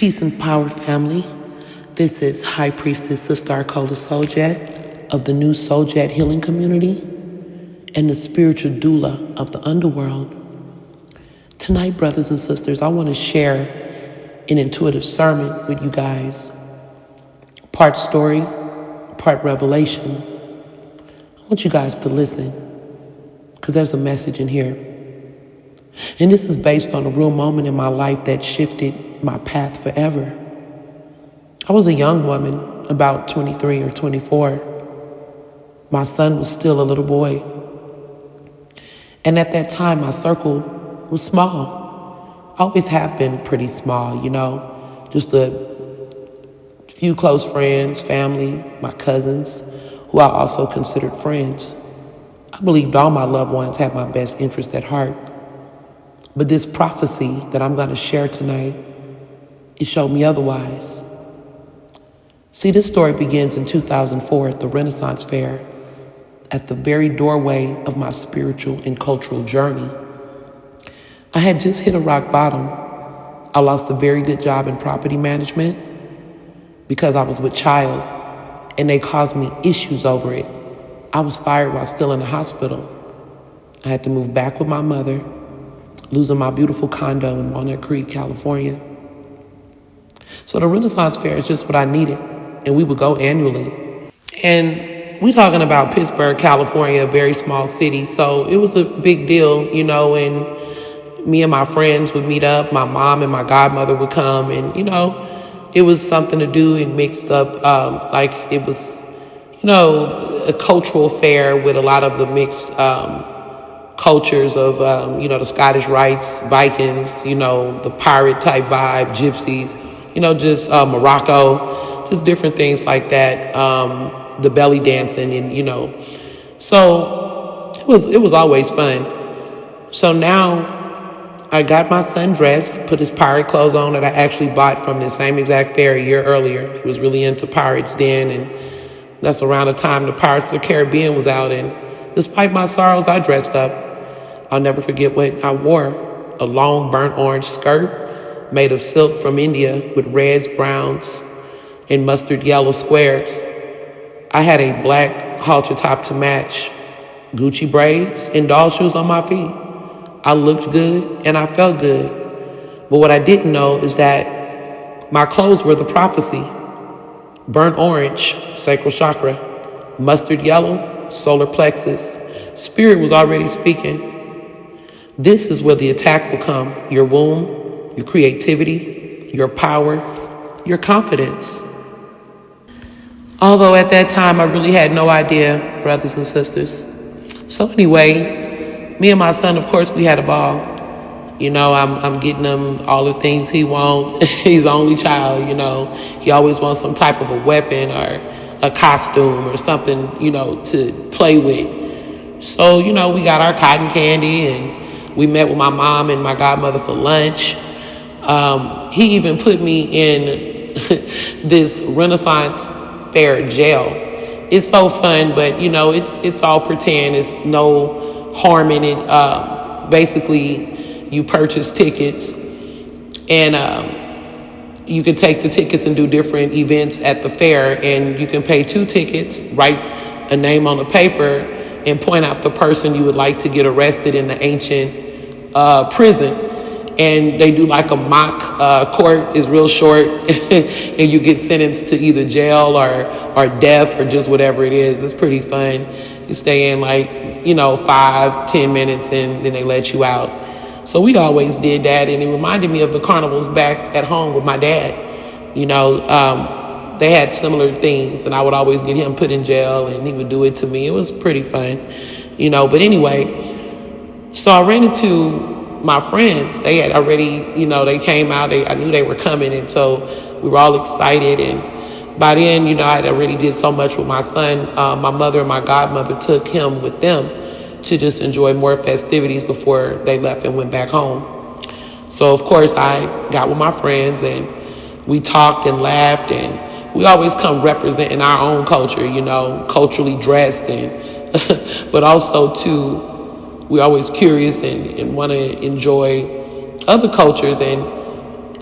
Peace and power, family. This is High Priestess Sister Arcola Souljet of the new Souljet Healing Community and the spiritual doula of the underworld. Tonight, brothers and sisters, I want to share an intuitive sermon with you guys. Part story, part revelation. I want you guys to listen because there's a message in here. And this is based on a real moment in my life that shifted my path forever. I was a young woman, about 23 or 24. My son was still a little boy. And at that time, my circle was small. I always have been pretty small, just a few close friends, family, my cousins, who I also considered friends. I believed all my loved ones had my best interest at heart. But this prophecy that I'm going to share tonight, it showed me otherwise. See, this story begins in 2004 at the Renaissance Fair, at the very doorway of my spiritual and cultural journey. I had just hit a rock bottom. I lost a very good job in property management because I was with child, and they caused me issues over it. I was fired while still in the hospital. I had to move back with my mother, losing my beautiful condo in Walnut Creek, California. So the Renaissance Fair is just what I needed, and we would go annually. And we're talking about Pittsburgh, California, a very small city, so it was a big deal, and me and my friends would meet up. My mom and my godmother would come, and, it was something to do and mixed up, like it was, a cultural fair with a lot of the mixed cultures of, the Scottish Rites, Vikings, the pirate type vibe, gypsies, just Morocco, just different things like that, the belly dancing and, so it was always fun. So now I got my son dressed, put his pirate clothes on that I actually bought from the same exact fair a year earlier. He was really into pirates then, and that's around the time the Pirates of the Caribbean was out, and despite my sorrows, I dressed up. I'll never forget what I wore. A long burnt orange skirt made of silk from India with reds, browns, and mustard yellow squares. I had a black halter top to match, Gucci braids, and doll shoes on my feet. I looked good and I felt good. But what I didn't know is that my clothes were the prophecy. Burnt orange, sacral chakra. Mustard yellow, solar plexus. Spirit was already speaking. This is where the attack will come. Your womb, your creativity, your power, your confidence. Although at that time I really had no idea, brothers and sisters. So anyway, me and my son, of course, we had a ball. I'm getting him all the things he wants. He's the only child, He always wants some type of a weapon or a costume or something, to play with. So, we got our cotton candy and we met with my mom and my godmother for lunch. He even put me in this Renaissance Fair jail. It's so fun, but, it's all pretend. It's no harm in it. Basically, you purchase tickets and you can take the tickets and do different events at the fair, and you can pay 2 tickets, write a name on the paper, and point out the person you would like to get arrested in the ancient prison. And they do like a mock court, is real short, and you get sentenced to either jail or death or just whatever it is. It's pretty fun. You stay in 5-10 minutes and then they let you out. So we always did that, and it reminded me of the carnivals back at home with my dad. They had similar things, and I would always get him put in jail and he would do it to me. It was pretty fun, but anyway, so I ran into my friends. They had already, they came out, I knew they were coming, and so we were all excited. And by then, I already did so much with my son. My mother and my godmother took him with them to just enjoy more festivities before they left and went back home. So, of course, I got with my friends, and we talked and laughed, and we always come representing our own culture, culturally dressed, and but also, too, we're always curious and want to enjoy other cultures. And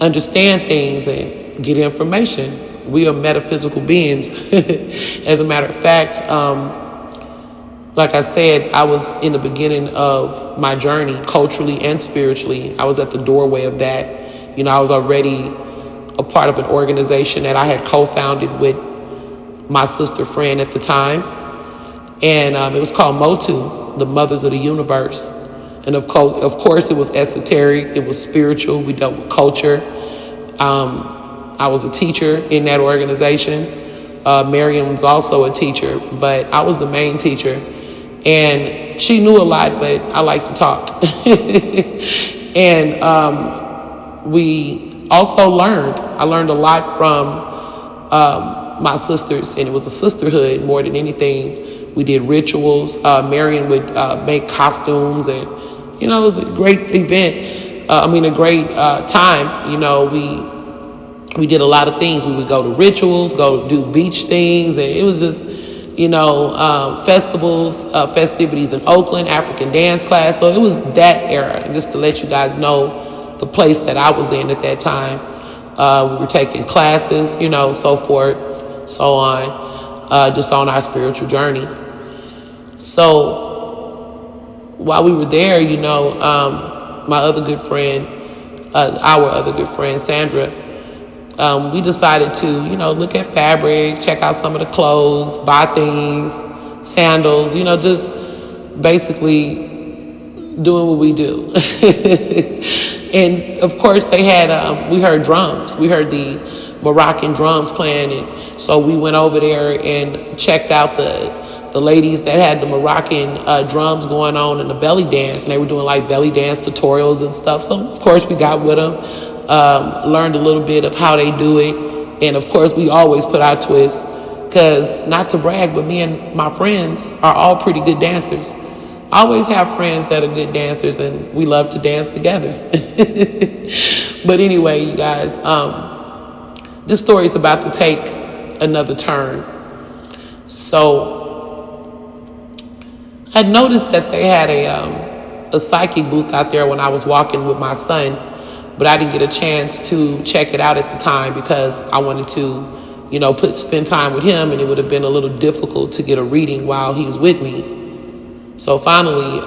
understand things and get information. We are metaphysical beings. As a matter of fact, like I said, I was in the beginning of my journey, culturally and spiritually. I was at the doorway of that. I was already a part of an organization that I had co-founded with my sister friend at the time. And it was called MOTU, the Mothers of the Universe. And of course, it was esoteric. It was spiritual. We dealt with culture. I was a teacher in that organization. Marion was also a teacher, but I was the main teacher. And she knew a lot, but I like to talk. And we also learned. I learned a lot from my sisters, and it was a sisterhood more than anything. We did rituals. Marion would make costumes, and it was a great event. A great time. We did a lot of things. We would go to rituals, go do beach things, and it was just, festivals, festivities in Oakland, African dance class. So it was that era, just to let you guys know the place that I was in at that time. We were taking classes, so forth, so on, just on our spiritual journey. So while we were there, my other good friend, our other good friend, Sandra, we decided to, look at fabric, check out some of the clothes, buy things, sandals, just basically doing what we do. And of course they had, we heard drums. We heard the Moroccan drums playing. And so we went over there and checked out the ladies that had the Moroccan drums going on in the belly dance. And they were doing like belly dance tutorials and stuff. So of course we got with them. Learned a little bit of how they do it. And of course, we always put our twist, because not to brag, but me and my friends are all pretty good dancers. I always have friends that are good dancers, and we love to dance together. But anyway, you guys, this story is about to take another turn. So I noticed that they had a psychic booth out there when I was walking with my son. But I didn't get a chance to check it out at the time because I wanted to, spend time with him, and it would have been a little difficult to get a reading while he was with me. So finally,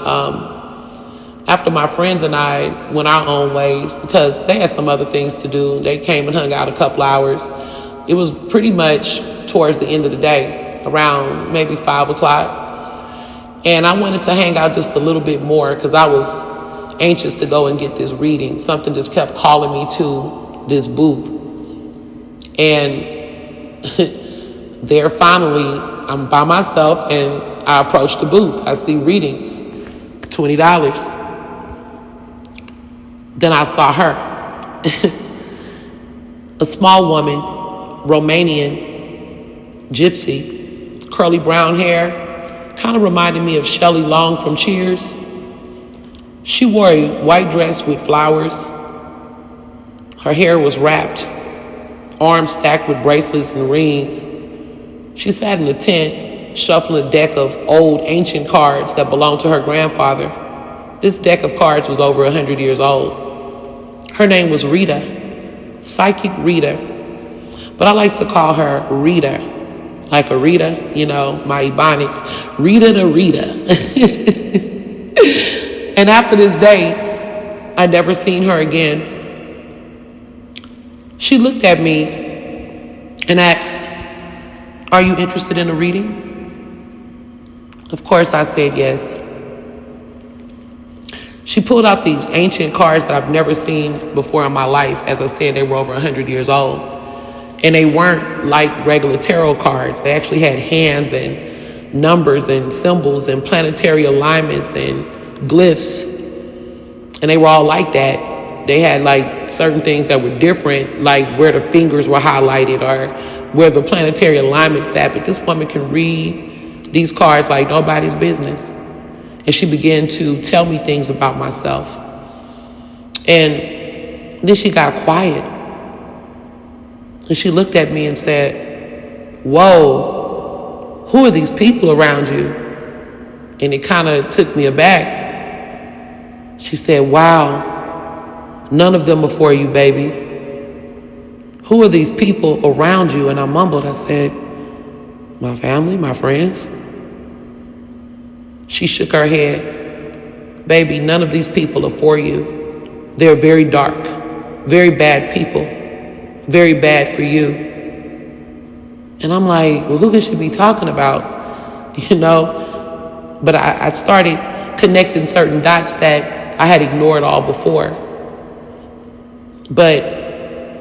after my friends and I went our own ways, because they had some other things to do, they came and hung out a couple hours. It was pretty much towards the end of the day, around maybe 5 o'clock. And I wanted to hang out just a little bit more because I was anxious to go and get this reading. Something just kept calling me to this booth. And there finally, I'm by myself, and I approach the booth. I see readings, $20. Then I saw her. A small woman, Romanian, gypsy, curly brown hair, kind of reminded me of Shelley Long from Cheers. She wore a white dress with flowers. Her hair was wrapped, arms stacked with bracelets and rings. She sat in a tent, shuffling a deck of old ancient cards that belonged to her grandfather. This deck of cards was over 100 years old. Her name was Rita, Psychic Rita. But I like to call her Rita, like a Rita, my Ebonics. Rita to Rita. And after this day, I never seen her again. She looked at me and asked, "Are you interested in a reading?" Of course, I said yes. She pulled out these ancient cards that I've never seen before in my life. As I said, they were over 100 years old. And they weren't like regular tarot cards. They actually had hands and numbers and symbols and planetary alignments and glyphs, and they were all like that. They had like certain things that were different, like where the fingers were highlighted or where the planetary alignment sat. But this woman can read these cards like nobody's business. And she began to tell me things about myself. And then she got quiet. And she looked at me and said, "Whoa, who are these people around you?" And it kind of took me aback. She said, "Wow, none of them are for you, baby. Who are these people around you? And I mumbled, I said, my family, my friends. She shook her head. Baby, none of these people are for you. They're very dark, very bad people, very bad for you. And I'm like, well, who could she be talking about? You know? But I started connecting certain dots that I had ignored all before. But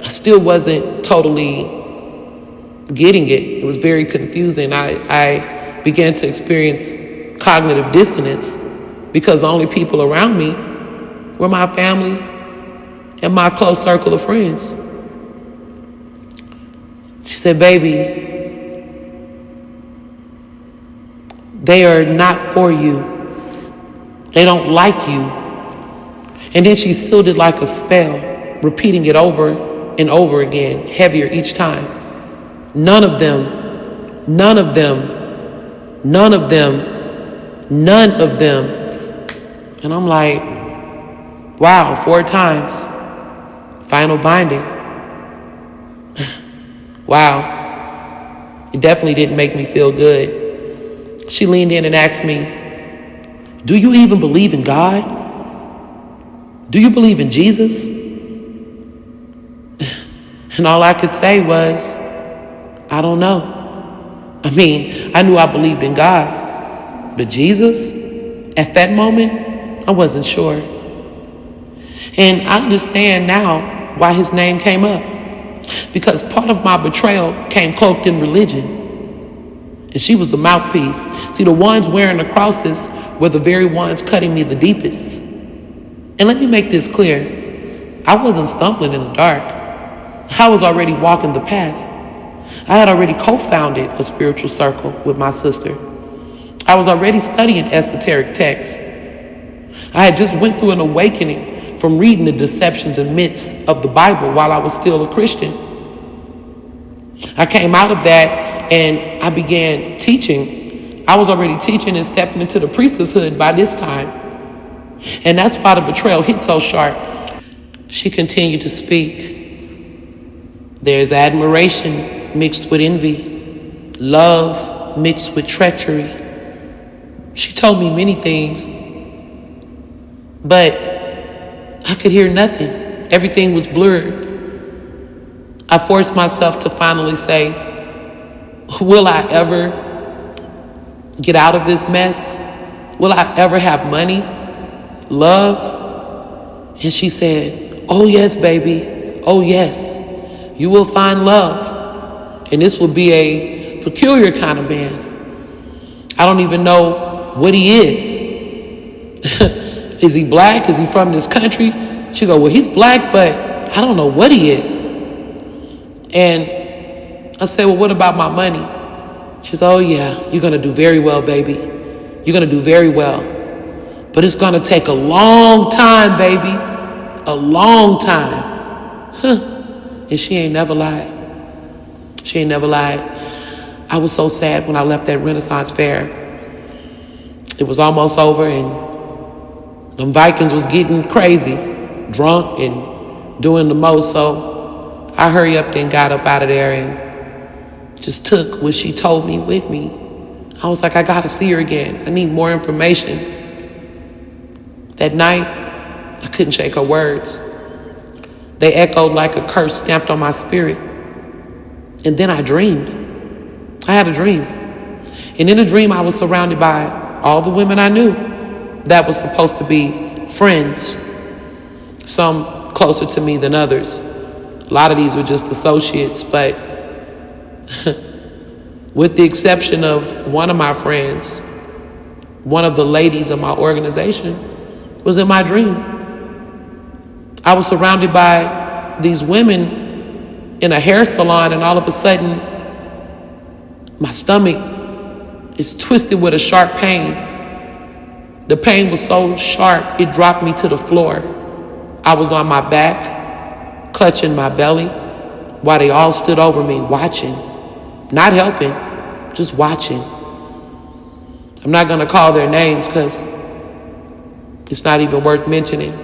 I still wasn't totally getting it. It was very confusing. I began to experience cognitive dissonance because the only people around me were my family and my close circle of friends. She said, baby, they are not for you. They don't like you. And then she sealed it like a spell, repeating it over and over again, heavier each time. None of them, none of them, none of them, none of them. And I'm like, wow, 4 times. Final binding. Wow. It definitely didn't make me feel good. She leaned in and asked me, do you even believe in God? Do you believe in Jesus? And all I could say was, I don't know. I mean, I knew I believed in God, but Jesus, at that moment, I wasn't sure. And I understand now why his name came up, because part of my betrayal came cloaked in religion. And she was the mouthpiece. See, the ones wearing the crosses were the very ones cutting me the deepest. And let me make this clear. I wasn't stumbling in the dark. I was already walking the path. I had already co-founded a spiritual circle with my sister. I was already studying esoteric texts. I had just went through an awakening from reading the deceptions and myths of the Bible while I was still a Christian. I came out of that and I began teaching. I was already teaching and stepping into the priesthood by this time. And that's why the betrayal hit so sharp. She continued to speak. There's admiration mixed with envy, love mixed with treachery. She told me many things, but I could hear nothing. Everything was blurred. I forced myself to finally say, will I ever get out of this mess? Will I ever have money, love? And she said, oh yes, baby. Oh yes. You will find love. And this will be a peculiar kind of man. I don't even know what he is. Is he black? Is he from this country? She go, well, he's black, but I don't know what he is. And I said, well, what about my money? She said, oh yeah, you're going to do very well, baby. You're going to do very well. But it's going to take a long time, baby. A long time. Huh. And she ain't never lied. She ain't never lied. I was so sad when I left that Renaissance fair. It was almost over and them Vikings was getting crazy, drunk and doing the most. So I hurry up and got up out of there and just took what she told me with me. I was like, I got to see her again. I need more information. That night, I couldn't shake her words. They echoed like a curse stamped on my spirit. And then I dreamed. I had a dream. And in a dream, I was surrounded by all the women I knew that was supposed to be friends. Some closer to me than others. A lot of these were just associates, but with the exception of one of my friends, one of the ladies of my organization was in my dream. I was surrounded by these women in a hair salon, and all of a sudden, my stomach is twisted with a sharp pain. The pain was so sharp, it dropped me to the floor. I was on my back, clutching my belly, while they all stood over me, watching. Not helping, just watching. I'm not going to call their names because it's not even worth mentioning.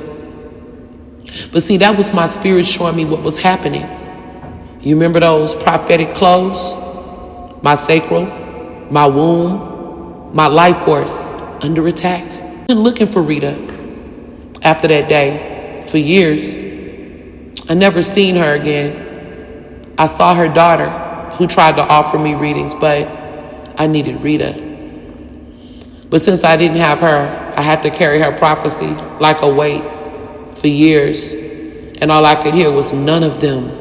But see, that was my spirit showing me what was happening. You remember those prophetic clothes? My sacral, my womb, my life force under attack. I've been looking for Rita after that day for years. I never seen her again. I saw her daughter who tried to offer me readings, but I needed Rita. But since I didn't have her, I had to carry her prophecy like a weight for years. And all I could hear was none of them.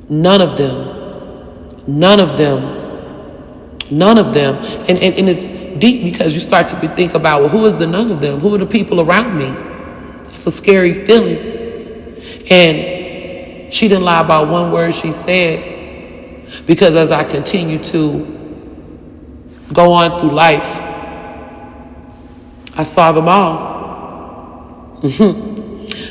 None of them. None of them. None of them. And it's deep because you start to think about, well, who is the none of them? Who are the people around me? It's a scary feeling. And she didn't lie about one word she said, because as I continue to go on through life, I saw them all.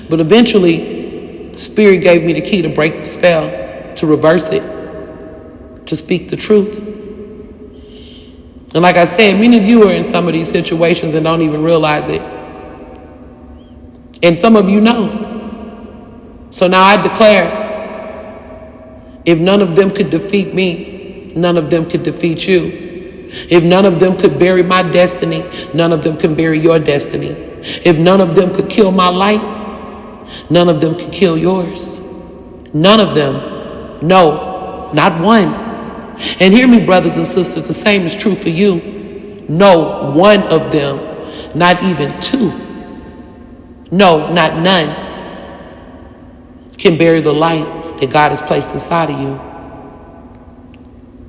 But eventually, Spirit gave me the key to break the spell, to reverse it, to speak the truth. And like I said, many of you are in some of these situations and don't even realize it. And some of you know. So now I declare, if none of them could defeat me, none of them could defeat you. If none of them could bury my destiny, none of them can bury your destiny. If none of them could kill my light, none of them could kill yours. None of them. No, not one. And hear me, brothers and sisters, the same is true for you. No, one of them, not even two. No, not none can bury the light that God has placed inside of you.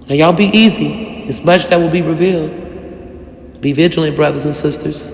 Now y'all be easy. It's much that will be revealed. Be vigilant, brothers and sisters.